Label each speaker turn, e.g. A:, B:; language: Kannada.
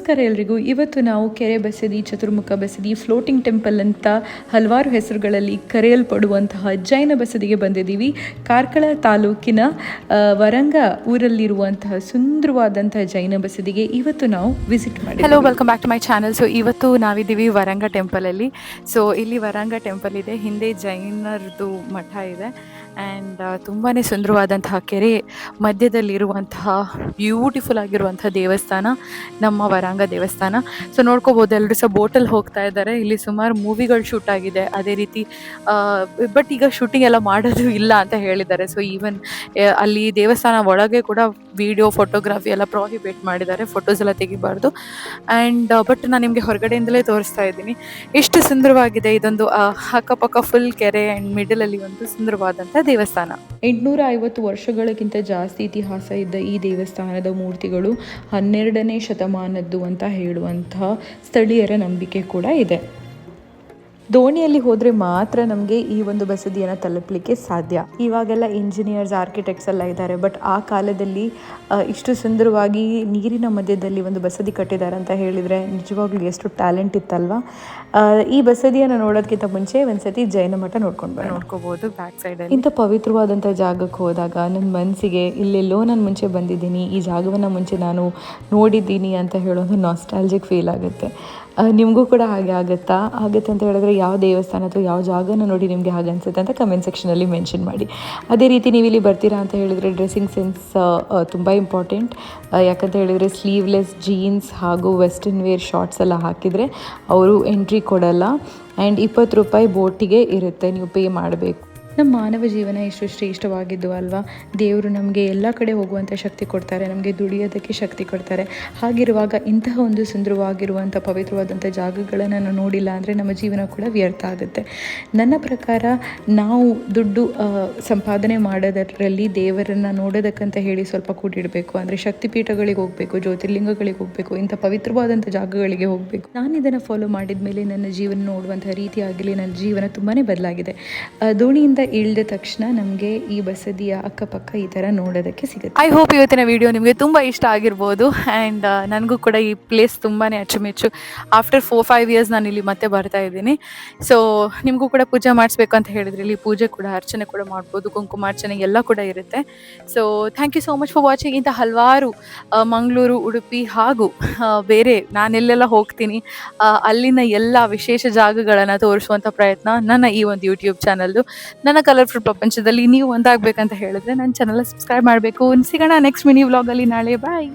A: ನಮಸ್ಕಾರ ಎಲ್ರಿಗೂ. ಇವತ್ತು ನಾವು ಕೆರೆ ಬಸದಿ, ಚತುರ್ಮುಖ ಬಸದಿ, ಫ್ಲೋಟಿಂಗ್ ಟೆಂಪಲ್ ಅಂತ ಹಲವಾರು ಹೆಸರುಗಳಲ್ಲಿ ಕರೆಯಲ್ಪಡುವಂತಹ ಜೈನ ಬಸದಿಗೆ ಬಂದಿದ್ದೀವಿ. ಕಾರ್ಕಳ ತಾಲೂಕಿನ ವರಂಗ ಊರಲ್ಲಿರುವಂತಹ ಸುಂದರವಾದಂತಹ ಜೈನ ಬಸದಿಗೆ ಇವತ್ತು ನಾವು ವಿಸಿಟ್ ಮಾಡಿ.
B: Hello, welcome back to my channel. So ಇವತ್ತು ನಾವಿದ್ದೀವಿ ವರಂಗ ಟೆಂಪಲಲ್ಲಿ. ಸೊ ಇಲ್ಲಿ ವರಂಗ ಟೆಂಪಲ್ ಇದೆ, ಹಿಂದೆ ಜೈನರದು ಮಠ ಇದೆ ಆ್ಯಂಡ್ ತುಂಬಾ ಸುಂದರವಾದಂತಹ ಕೆರೆ ಮಧ್ಯದಲ್ಲಿರುವಂತಹ ಬ್ಯೂಟಿಫುಲ್ ಆಗಿರುವಂಥ ದೇವಸ್ಥಾನ ನಮ್ಮ ವರಂಗ ದೇವಸ್ಥಾನ. ಸೊ ನೋಡ್ಕೋಬೋದು, ಎಲ್ಲರೂ ಸಹ ಬೋಟಲ್ಲಿ ಹೋಗ್ತಾ ಇದ್ದಾರೆ. ಇಲ್ಲಿ ಸುಮಾರು ಮೂವಿಗಳು ಶೂಟ್ ಆಗಿದೆ, ಅದೇ ರೀತಿ ಬಟ್ ಈಗ ಶೂಟಿಂಗ್ ಎಲ್ಲ ಮಾಡೋದು ಇಲ್ಲ ಅಂತ ಹೇಳಿದ್ದಾರೆ. ಸೊ ಈವನ್ ಅಲ್ಲಿ ದೇವಸ್ಥಾನ ಒಳಗೆ ಕೂಡ ವಿಡಿಯೋ ಫೋಟೋಗ್ರಫಿ ಎಲ್ಲ ಪ್ರಾಹಿಬಿಟ್ ಮಾಡಿದ್ದಾರೆ, ಫೋಟೋಸ್ ಎಲ್ಲ ತೆಗಿಬಾರ್ದು. ಆ್ಯಂಡ್ ಬಟ್ ನಾನು ನಿಮಗೆ ಹೊರಗಡೆಯಿಂದಲೇ ತೋರಿಸ್ತಾ ಇದ್ದೀನಿ ಎಷ್ಟು ಸುಂದರವಾಗಿದೆ ಇದೊಂದು ಅಕ್ಕಪಕ್ಕ ಫುಲ್ ಕೆರೆ ಆ್ಯಂಡ್ ಮಿಡಲಲ್ಲಿ ಒಂದು ಸುಂದರವಾದಂಥ ದೇವಸ್ಥಾನ.
A: 850 ವರ್ಷಗಳಕ್ಕಿಂತ ಜಾಸ್ತಿ ಇತಿಹಾಸ ಇದ್ದ ಈ ದೇವಸ್ಥಾನದ ಮೂರ್ತಿಗಳು 12ನೇ ಶತಮಾನದ್ದು ಅಂತ ಹೇಳುವಂತಹ ಸ್ಥಳೀಯರ ನಂಬಿಕೆ ಕೂಡ ಇದೆ. ದೋಣಿಯಲ್ಲಿ ಹೋದರೆ ಮಾತ್ರ ನಮಗೆ ಈ ಒಂದು ಬಸದಿಯನ್ನು ತಲುಪಲಿಕ್ಕೆ ಸಾಧ್ಯ. ಇವಾಗೆಲ್ಲ ಇಂಜಿನಿಯರ್ಸ್, ಆರ್ಕಿಟೆಕ್ಟ್ಸ್ ಎಲ್ಲ ಇದ್ದಾರೆ, ಬಟ್ ಆ ಕಾಲದಲ್ಲಿ ಇಷ್ಟು ಸುಂದರವಾಗಿ ನೀರಿನ ಮಧ್ಯದಲ್ಲಿ ಒಂದು ಬಸದಿ ಕಟ್ಟಿದ್ದಾರೆ ಅಂತ ಹೇಳಿದರೆ ನಿಜವಾಗ್ಲೂ ಎಷ್ಟು ಟ್ಯಾಲೆಂಟ್ ಇತ್ತಲ್ವಾ. ಈ ಬಸದಿಯನ್ನು ನೋಡೋದಕ್ಕಿಂತ ಮುಂಚೆ ಒಂದ್ಸತಿ ಜೈನ ಮಠ
B: ನೋಡ್ಕೋಬೋದು ಬ್ಯಾಕ್ ಸೈಡಲ್ಲಿ.
A: ಇಂಥ ಪವಿತ್ರವಾದಂಥ ಜಾಗಕ್ಕೆ ಹೋದಾಗ ನನ್ನ ಮನಸ್ಸಿಗೆ ಇಲ್ಲೆಲ್ಲೋ ನಾನು ಮುಂಚೆ ಬಂದಿದ್ದೀನಿ, ಈ ಜಾಗವನ್ನು ಮುಂಚೆ ನಾನು ನೋಡಿದ್ದೀನಿ ಅಂತ ಹೇಳೋದು ನಾಸ್ಟಾಲ್ಜಿಕ್ ಫೀಲ್ ಆಗುತ್ತೆ. ನಿಮಗೂ ಕೂಡ ಹಾಗೆ ಆಗುತ್ತೆ ಅಂತ ಹೇಳಿದ್ರೆ ಯಾವ ದೇವಸ್ಥಾನ ಅಥವಾ ಯಾವ ಜಾಗನ ನೋಡಿ ನಿಮಗೆ ಹಾಗೆ ಅನಿಸುತ್ತೆ ಅಂತ ಕಮೆಂಟ್ ಸೆಕ್ಷನಲ್ಲಿ ಮೆನ್ಷನ್ ಮಾಡಿ. ಅದೇ ರೀತಿ ನೀವು ಇಲ್ಲಿ ಬರ್ತೀರಾ ಅಂತ ಹೇಳಿದರೆ ಡ್ರೆಸ್ಸಿಂಗ್ ಸೆನ್ಸ್ ತುಂಬ ಇಂಪಾರ್ಟೆಂಟ್. ಯಾಕಂತ ಹೇಳಿದರೆ ಸ್ಲೀವ್ಲೆಸ್ ಜೀನ್ಸ್ ಹಾಗೂ ವೆಸ್ಟರ್ನ್ ವೇರ್ ಶಾರ್ಟ್ಸ್ ಎಲ್ಲ ಹಾಕಿದರೆ ಅವರು ಎಂಟ್ರಿ ಕೊಡಲ್ಲ. ಆ್ಯಂಡ್ 20 ರೂಪಾಯಿ ಬೋಟಿಗೆ ಇರುತ್ತೆ, ನೀವು ಪೇ ಮಾಡಬೇಕು. ನಮ್ಮ ಮಾನವ ಜೀವನ ಎಷ್ಟು ಶ್ರೇಷ್ಠವಾಗಿದ್ದು ಅಲ್ವಾ. ದೇವರು ನಮಗೆ ಎಲ್ಲ ಕಡೆ ಹೋಗುವಂಥ ಶಕ್ತಿ ಕೊಡ್ತಾರೆ, ನಮಗೆ ದುಡಿಯೋದಕ್ಕೆ ಶಕ್ತಿ ಕೊಡ್ತಾರೆ. ಹಾಗಿರುವಾಗ ಇಂತಹ ಒಂದು ಸುಂದರವಾಗಿರುವಂಥ ಪವಿತ್ರವಾದಂಥ ಜಾಗಗಳನ್ನು ನಾವು ನೋಡಿಲ್ಲ ಅಂದರೆ ನಮ್ಮ ಜೀವನ ಕೂಡ ವ್ಯರ್ಥ ಆಗುತ್ತೆ. ನನ್ನ ಪ್ರಕಾರ ನಾವು ದುಡ್ಡು ಸಂಪಾದನೆ ಮಾಡೋದರಲ್ಲಿ ದೇವರನ್ನು ನೋಡೋದಕ್ಕಂತ ಹೇಳಿ ಸ್ವಲ್ಪ ಕೂಡಿಡಬೇಕು. ಅಂದರೆ ಶಕ್ತಿಪೀಠಗಳಿಗೆ ಹೋಗಬೇಕು, ಜ್ಯೋತಿರ್ಲಿಂಗಗಳಿಗೆ ಹೋಗಬೇಕು, ಇಂಥ ಪವಿತ್ರವಾದಂಥ ಜಾಗಗಳಿಗೆ ಹೋಗಬೇಕು. ನಾನು ಇದನ್ನು ಫಾಲೋ ಮಾಡಿದ ಮೇಲೆ ನನ್ನ ಜೀವನ ನೋಡುವಂಥ ರೀತಿ ಆಗಲಿ ನನ್ನ ಜೀವನ ತುಂಬಾ ಬದಲಾಗಿದೆ. ದೋಣಿಯಿಂದ ಇಳಿದ ತಕ್ಷಣ ನಮಗೆ ಈ ಬಸದಿಯ ಅಕ್ಕಪಕ್ಕ ಈ ಥರ ನೋಡೋದಕ್ಕೆ ಸಿಗುತ್ತೆ.
B: ಐ ಹೋಪ್ ಇವತ್ತಿನ ವಿಡಿಯೋ ನಿಮಗೆ ತುಂಬ ಇಷ್ಟ ಆಗಿರ್ಬೋದು. ಆ್ಯಂಡ್ ನನಗೂ ಕೂಡ ಈ ಪ್ಲೇಸ್ ತುಂಬಾ ಅಚ್ಚುಮೆಚ್ಚು. ಆಫ್ಟರ್ 4-5 ಇಯರ್ಸ್ ನಾನು ಇಲ್ಲಿ ಮತ್ತೆ ಬರ್ತಾ ಇದ್ದೀನಿ. ಸೊ ನಿಮಗೂ ಕೂಡ ಪೂಜೆ ಮಾಡಿಸ್ಬೇಕು ಅಂತ ಹೇಳಿದ್ರೆ ಇಲ್ಲಿ ಪೂಜೆ ಕೂಡ ಅರ್ಚನೆ ಕೂಡ ಮಾಡ್ಬೋದು, ಕುಂಕುಮಾರ್ಚನೆ ಎಲ್ಲ ಕೂಡ ಇರುತ್ತೆ. So thank you so much for watching. ಇಂಥ ಹಲವಾರು ಮಂಗಳೂರು, ಉಡುಪಿ ಹಾಗೂ ಬೇರೆ ನಾನೆಲ್ಲೆಲ್ಲ ಹೋಗ್ತೀನಿ ಅಲ್ಲಿನ ಎಲ್ಲ ವಿಶೇಷ ಜಾಗಗಳನ್ನು ತೋರಿಸುವಂಥ ಪ್ರಯತ್ನ ನನ್ನ ಈ ಒಂದು ಯೂಟ್ಯೂಬ್ ಚಾನಲ್ದು. ನನ್ನ ಕಲರ್ಫುಲ್ ಪ್ರಪಂಚದಲ್ಲಿ ನೀವು ಒಂದಾಗಬೇಕಂತ ಹೇಳಿದ್ರೆ ನನ್ನ ಚಾನಲ್ ಸಬ್ಸ್ಕ್ರೈಬ್ ಮಾಡಬೇಕು. ಸಿಗೋಣ ನೆಕ್ಸ್ಟ್ ಮಿನಿ ವ್ಲಾಗಲ್ಲಿ ನಾಳೆ. ಬಾಯ್.